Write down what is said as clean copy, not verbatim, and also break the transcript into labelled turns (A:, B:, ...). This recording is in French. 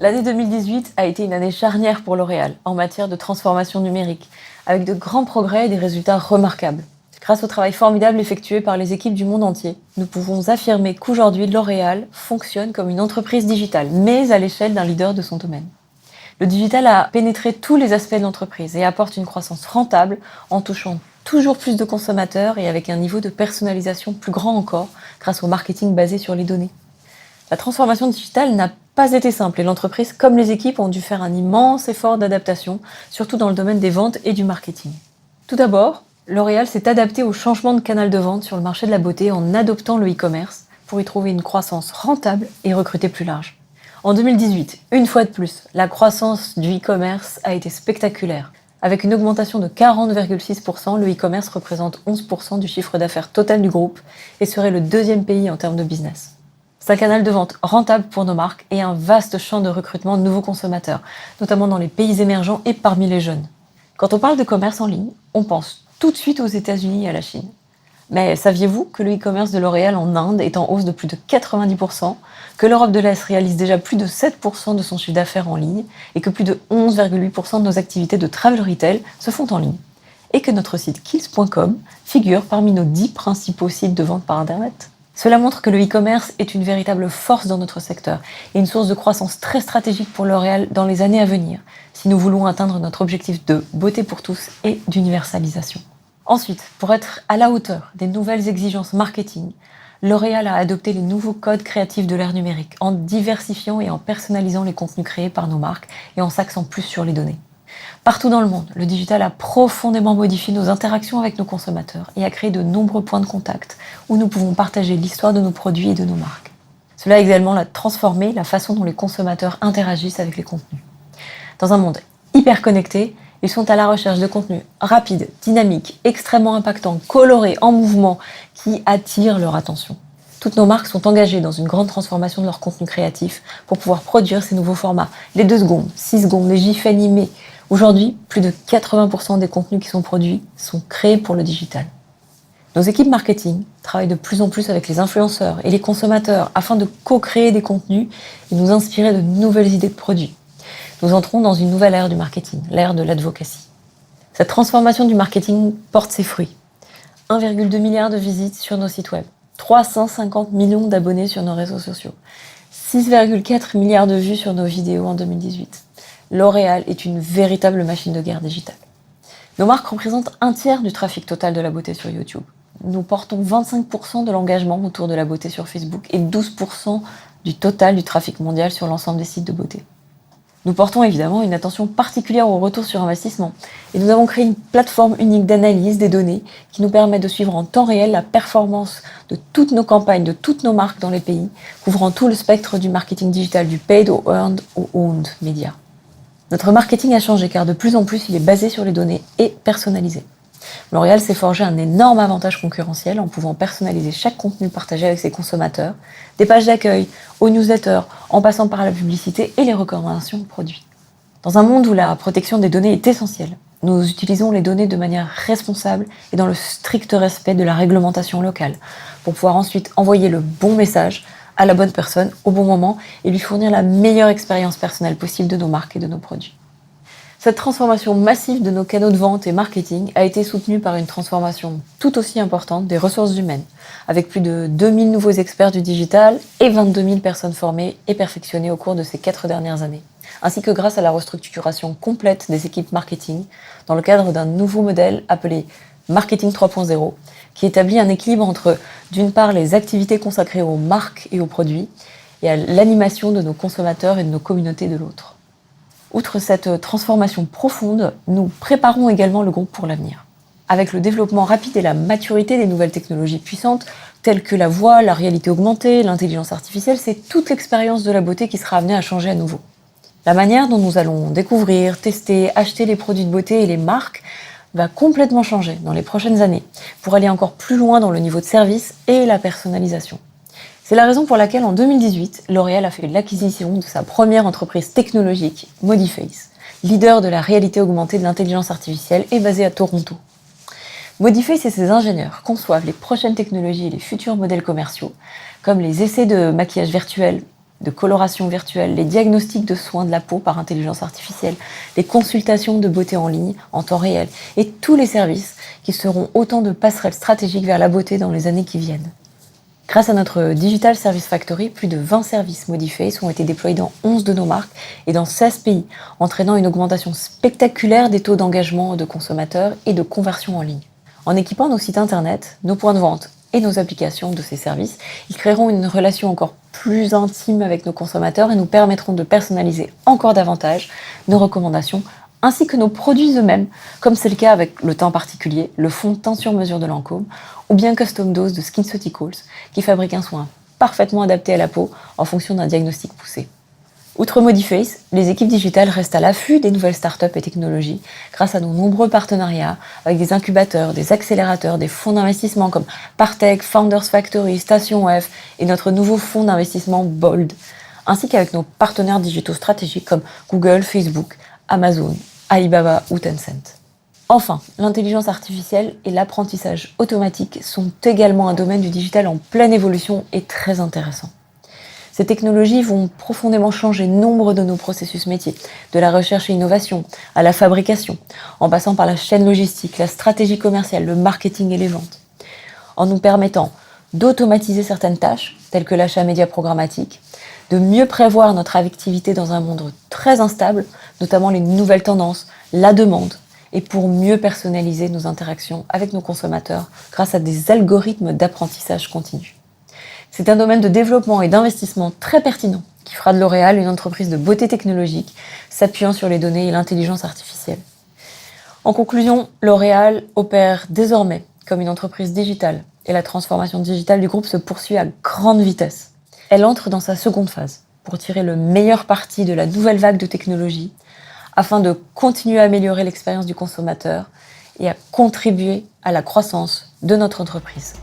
A: L'année 2018 a été une année charnière pour L'Oréal en matière de transformation numérique, avec de grands progrès et des résultats remarquables. Grâce au travail formidable effectué par les équipes du monde entier, nous pouvons affirmer qu'aujourd'hui L'Oréal fonctionne comme une entreprise digitale, mais à l'échelle d'un leader de son domaine. Le digital a pénétré tous les aspects de l'entreprise et apporte une croissance rentable en touchant toujours plus de consommateurs et avec un niveau de personnalisation plus grand encore grâce au marketing basé sur les données. La transformation digitale n'a pas été simple et l'entreprise comme les équipes ont dû faire un immense effort d'adaptation, surtout dans le domaine des ventes et du marketing. Tout d'abord, L'Oréal s'est adapté au changement de canal de vente sur le marché de la beauté en adoptant le e-commerce pour y trouver une croissance rentable et recruter plus large. En 2018, une fois de plus, la croissance du e-commerce a été spectaculaire. Avec une augmentation de 40,6%, le e-commerce représente 11% du chiffre d'affaires total du groupe et serait le deuxième pays en termes de business. C'est un canal de vente rentable pour nos marques et un vaste champ de recrutement de nouveaux consommateurs, notamment dans les pays émergents et parmi les jeunes. Quand on parle de commerce en ligne, on pense tout de suite aux États-Unis et à la Chine. Mais saviez-vous que le e-commerce de L'Oréal en Inde est en hausse de plus de 90%, que l'Europe de l'Est réalise déjà plus de 7% de son chiffre d'affaires en ligne et que plus de 11,8% de nos activités de travel retail se font en ligne et que notre site kills.com figure parmi nos 10 principaux sites de vente par Internet? Cela montre que le e-commerce est une véritable force dans notre secteur et une source de croissance très stratégique pour L'Oréal dans les années à venir, si nous voulons atteindre notre objectif de beauté pour tous et d'universalisation. Ensuite, pour être à la hauteur des nouvelles exigences marketing, L'Oréal a adopté les nouveaux codes créatifs de l'ère numérique en diversifiant et en personnalisant les contenus créés par nos marques et en s'axant plus sur les données. Partout dans le monde, le digital a profondément modifié nos interactions avec nos consommateurs et a créé de nombreux points de contact où nous pouvons partager l'histoire de nos produits et de nos marques. Cela a également transformé la façon dont les consommateurs interagissent avec les contenus. Dans un monde hyper connecté, ils sont à la recherche de contenus rapides, dynamiques, extrêmement impactants, colorés, en mouvement, qui attirent leur attention. Toutes nos marques sont engagées dans une grande transformation de leur contenu créatif pour pouvoir produire ces nouveaux formats. Les 2 secondes, 6 secondes, les gifs animés. Aujourd'hui, plus de 80% des contenus qui sont produits sont créés pour le digital. Nos équipes marketing travaillent de plus en plus avec les influenceurs et les consommateurs afin de co-créer des contenus et nous inspirer de nouvelles idées de produits. Nous entrons dans une nouvelle ère du marketing, l'ère de l'advocacy. Cette transformation du marketing porte ses fruits. 1,2 milliard de visites sur nos sites web, 350 millions d'abonnés sur nos réseaux sociaux, 6,4 milliards de vues sur nos vidéos en 2018. L'Oréal est une véritable machine de guerre digitale. Nos marques représentent un tiers du trafic total de la beauté sur YouTube. Nous portons 25% de l'engagement autour de la beauté sur Facebook et 12% du total du trafic mondial sur l'ensemble des sites de beauté. Nous portons évidemment une attention particulière au retour sur investissement et nous avons créé une plateforme unique d'analyse des données qui nous permet de suivre en temps réel la performance de toutes nos campagnes, de toutes nos marques dans les pays, couvrant tout le spectre du marketing digital, du paid au earned au owned media. Notre marketing a changé car de plus en plus il est basé sur les données et personnalisé. L'Oréal s'est forgé un énorme avantage concurrentiel en pouvant personnaliser chaque contenu partagé avec ses consommateurs, des pages d'accueil, aux newsletters, en passant par la publicité et les recommandations de produits. Dans un monde où la protection des données est essentielle, nous utilisons les données de manière responsable et dans le strict respect de la réglementation locale pour pouvoir ensuite envoyer le bon message à la bonne personne au bon moment et lui fournir la meilleure expérience personnelle possible de nos marques et de nos produits. Cette transformation massive de nos canaux de vente et marketing a été soutenue par une transformation tout aussi importante des ressources humaines, avec plus de 2000 nouveaux experts du digital et 22 000 personnes formées et perfectionnées au cours de ces 4 dernières années, ainsi que grâce à la restructuration complète des équipes marketing dans le cadre d'un nouveau modèle appelé Marketing 3.0, qui établit un équilibre entre, d'une part, les activités consacrées aux marques et aux produits, et à l'animation de nos consommateurs et de nos communautés de l'autre. Outre cette transformation profonde, nous préparons également le groupe pour l'avenir. Avec le développement rapide et la maturité des nouvelles technologies puissantes, telles que la voix, la réalité augmentée, l'intelligence artificielle, c'est toute l'expérience de la beauté qui sera amenée à changer à nouveau. La manière dont nous allons découvrir, tester, acheter les produits de beauté et les marques va complètement changer dans les prochaines années, pour aller encore plus loin dans le niveau de service et la personnalisation. C'est la raison pour laquelle en 2018, L'Oréal a fait l'acquisition de sa première entreprise technologique, Modiface, leader de la réalité augmentée de l'intelligence artificielle et basée à Toronto. Modiface et ses ingénieurs conçoivent les prochaines technologies et les futurs modèles commerciaux, comme les essais de maquillage virtuel, de coloration virtuelle, les diagnostics de soins de la peau par intelligence artificielle, les consultations de beauté en ligne en temps réel et tous les services qui seront autant de passerelles stratégiques vers la beauté dans les années qui viennent. Grâce à notre Digital Service Factory, plus de 20 services Modiface ont été déployés dans 11 de nos marques et dans 16 pays, entraînant une augmentation spectaculaire des taux d'engagement de consommateurs et de conversion en ligne. En équipant nos sites internet, nos points de vente et nos applications de ces services, ils créeront une relation encore plus intime avec nos consommateurs et nous permettront de personnaliser encore davantage nos recommandations ainsi que nos produits eux-mêmes, comme c'est le cas avec le teint particulier, le fond de teint sur mesure de Lancôme, ou bien Custom Dose de SkinCeuticals, qui fabrique un soin parfaitement adapté à la peau en fonction d'un diagnostic poussé. Outre Modiface, les équipes digitales restent à l'affût des nouvelles startups et technologies grâce à nos nombreux partenariats avec des incubateurs, des accélérateurs, des fonds d'investissement comme Partech, Founders Factory, Station F et notre nouveau fonds d'investissement Bold, ainsi qu'avec nos partenaires digitaux stratégiques comme Google, Facebook, Amazon, Alibaba ou Tencent. Enfin, l'intelligence artificielle et l'apprentissage automatique sont également un domaine du digital en pleine évolution et très intéressant. Ces technologies vont profondément changer nombre de nos processus métiers, de la recherche et innovation à la fabrication, en passant par la chaîne logistique, la stratégie commerciale, le marketing et les ventes. En nous permettant d'automatiser certaines tâches, telles que l'achat média programmatique, de mieux prévoir notre activité dans un monde très instable, notamment les nouvelles tendances, la demande, et pour mieux personnaliser nos interactions avec nos consommateurs grâce à des algorithmes d'apprentissage continu. C'est un domaine de développement et d'investissement très pertinent qui fera de L'Oréal une entreprise de beauté technologique s'appuyant sur les données et l'intelligence artificielle. En conclusion, L'Oréal opère désormais comme une entreprise digitale et la transformation digitale du groupe se poursuit à grande vitesse. Elle entre dans sa seconde phase pour tirer le meilleur parti de la nouvelle vague de technologies afin de continuer à améliorer l'expérience du consommateur et à contribuer à la croissance de notre entreprise.